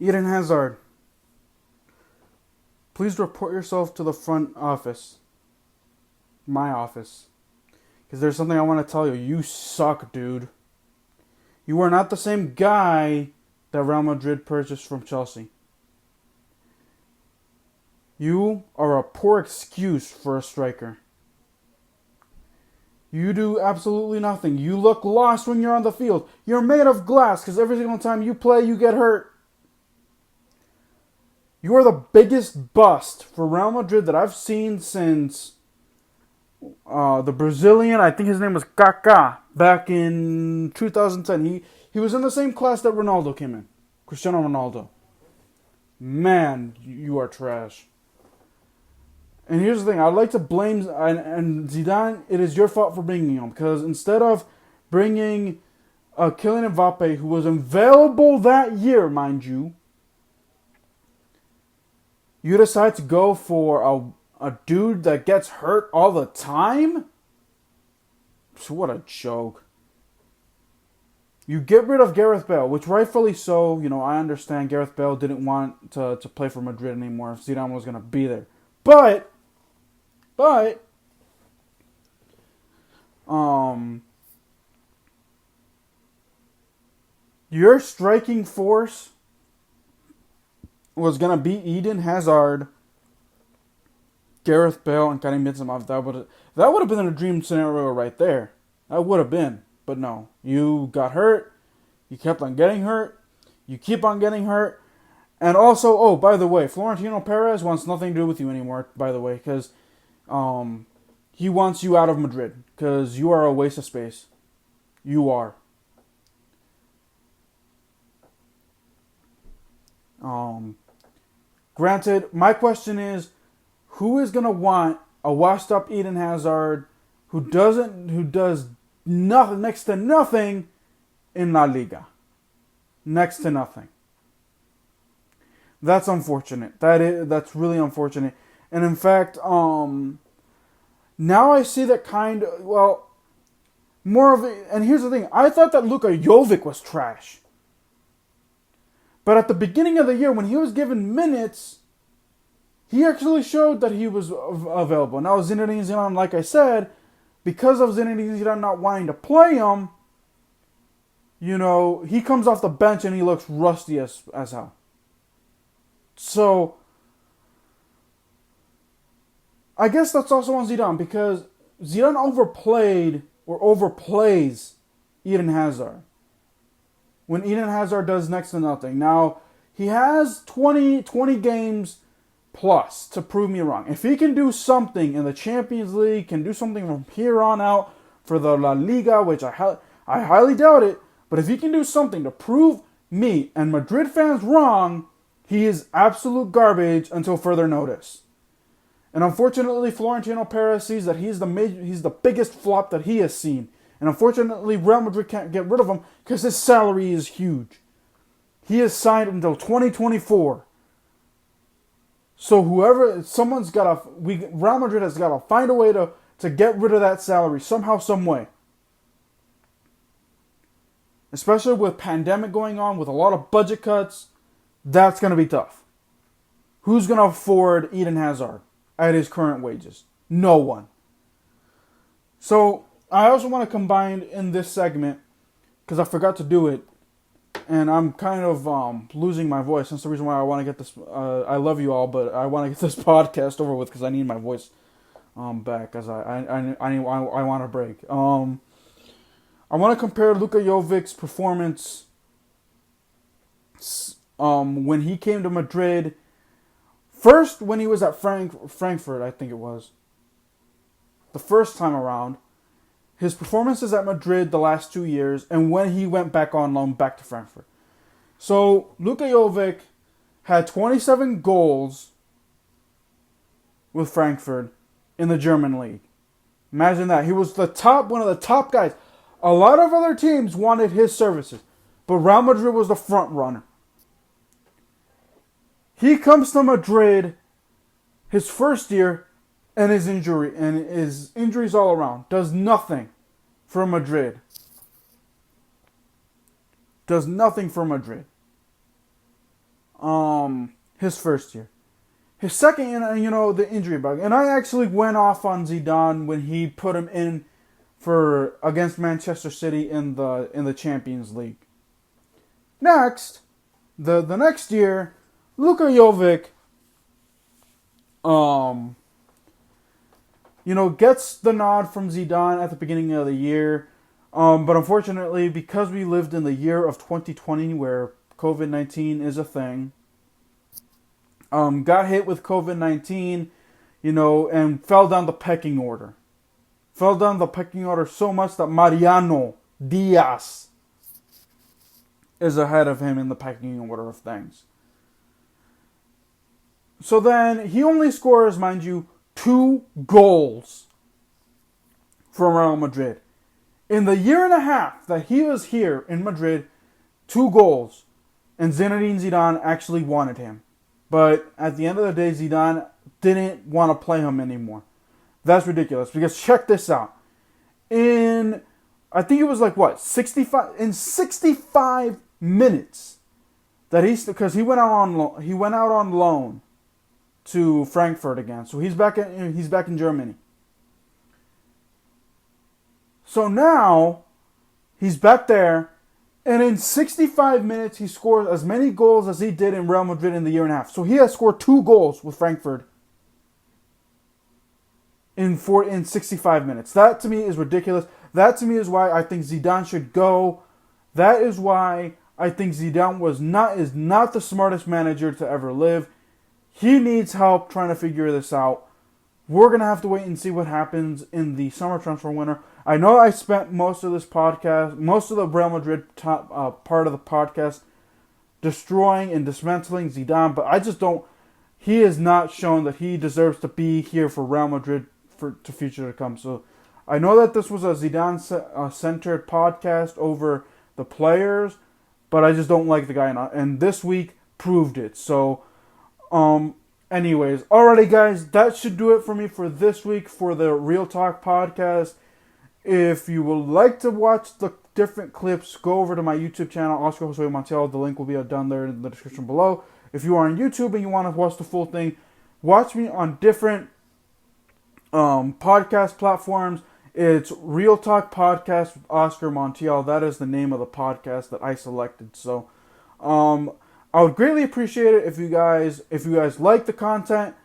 Eden Hazard, please report yourself to the front office. My office. Because there's something I want to tell you. You suck, dude. You are not the same guy that Real Madrid purchased from Chelsea. You are a poor excuse for a striker. You do absolutely nothing. You look lost when you're on the field. You're made of glass because every single time you play, you get hurt. You are the biggest bust for Real Madrid that I've seen since the Brazilian, I think his name was Kaká, back in 2010. He was in the same class that Ronaldo came in. Cristiano Ronaldo. Man, you are trash. And here's the thing, I'd like to blame and Zidane, it is your fault for bringing him. Because instead of bringing Kylian Mbappe, who was available that year, mind you, you decide to go for a dude that gets hurt all the time? What a joke. You get rid of Gareth Bale, which rightfully so, I understand Gareth Bale didn't want to play for Madrid anymore if Zidane was going to be there. But, your striking force was going to be Eden Hazard, Gareth Bale, and Karim Benzema. That would have been a dream scenario right there. That would have been. But no. You got hurt. You kept on getting hurt. You keep on getting hurt. And also, by the way, Florentino Perez wants nothing to do with you anymore, by the way, because he wants you out of Madrid, because you are a waste of space. You are. Granted, my question is, who is going to want a washed-up Eden Hazard who does nothing, next to nothing in La Liga? Next to nothing. That's unfortunate. That's really unfortunate. And in fact, now I see that more of it. And here's the thing. I thought that Luca Yovic was trash. But at the beginning of the year, when he was given minutes, he actually showed that he was available. Now, Zinedine Zidane, like I said, because of Zinedine Zidane not wanting to play him, he comes off the bench and he looks rusty as hell. So, I guess that's also on Zidane, because Zidane overplays Eden Hazard when Eden Hazard does next to nothing. Now, he has 20 games plus to prove me wrong. If he can do something in the Champions League, can do something from here on out for the La Liga, which I highly doubt it, but if he can do something to prove me and Madrid fans wrong, he is absolute garbage until further notice. And unfortunately, Florentino Perez sees that he's the biggest flop that he has seen. And unfortunately, Real Madrid can't get rid of him because his salary is huge. He is signed until 2024. So Real Madrid has got to find a way to get rid of that salary somehow, some way. Especially with pandemic going on, with a lot of budget cuts, that's going to be tough. Who's going to afford Eden Hazard at his current wages? No one. So, I also want to combine in this segment, because I forgot to do it, and I'm kind of losing my voice. That's the reason why I want to get this. I love you all, but I want to get this podcast over with because I need my voice back. Because I want a break. I want to compare Luca Jovic's performance when he came to Madrid. First, when he was at Frankfurt, I think it was the first time around. His performances at Madrid the last 2 years, and when he went back on loan back to Frankfurt. So, Luka Yovic had 27 goals with Frankfurt in the German league. Imagine that. He was one of the top guys. A lot of other teams wanted his services, but Real Madrid was the front runner. He comes to Madrid his first year, and his injuries all around. Does nothing for Madrid. his first year. His second year, the injury bug. And I actually went off on Zidane when he put him in for against Manchester City in the Champions League. Next, the next year, Luca Yovic, gets the nod from Zidane at the beginning of the year. But unfortunately, because we lived in the year of 2020 where COVID-19 is a thing, got hit with COVID-19, and fell down the pecking order. Fell down the pecking order so much that Mariano Diaz is ahead of him in the pecking order of things. So then, he only scores, mind you, 2 goals for Real Madrid. In the year and a half that he was here in Madrid, 2 goals. And Zinedine Zidane actually wanted him. But at the end of the day, Zidane didn't want to play him anymore. That's ridiculous. Because check this out. I think it was 65 minutes that because he went out on loan to Frankfurt again. So he's back in Germany. So now he's back there, and in 65 minutes he scored as many goals as he did in Real Madrid in the year and a half. So he has scored 2 goals with Frankfurt in 65 minutes. That to me is ridiculous. That to me is why I think Zidane should go. That is why I think Zidane is not the smartest manager to ever live. He needs help trying to figure this out. We're going to have to wait and see what happens in the summer transfer window. I know I spent most of the Real Madrid part of the podcast destroying and dismantling Zidane, but I just don't. He has not shown that he deserves to be here for Real Madrid to future to come. So I know that this was a Zidane-centered podcast over the players, but I just don't like the guy, and this week proved it. So, anyways, alrighty, guys, that should do it for me for this week for the Real Talk podcast. If you would like to watch the different clips, go over to my YouTube channel, Oscar Jose Montiel. The link will be down there in the description below. If you are on YouTube and you want to watch the full thing, watch me on different podcast platforms. It's Real Talk Podcast with Oscar Montiel. That is the name of the podcast that I selected. So, I would greatly appreciate it if you guys like the content,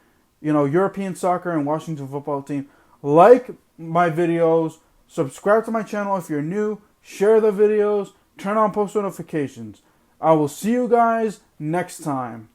European soccer and Washington football team. Like my videos, subscribe to my channel if you're new, share the videos, turn on post notifications. I will see you guys next time.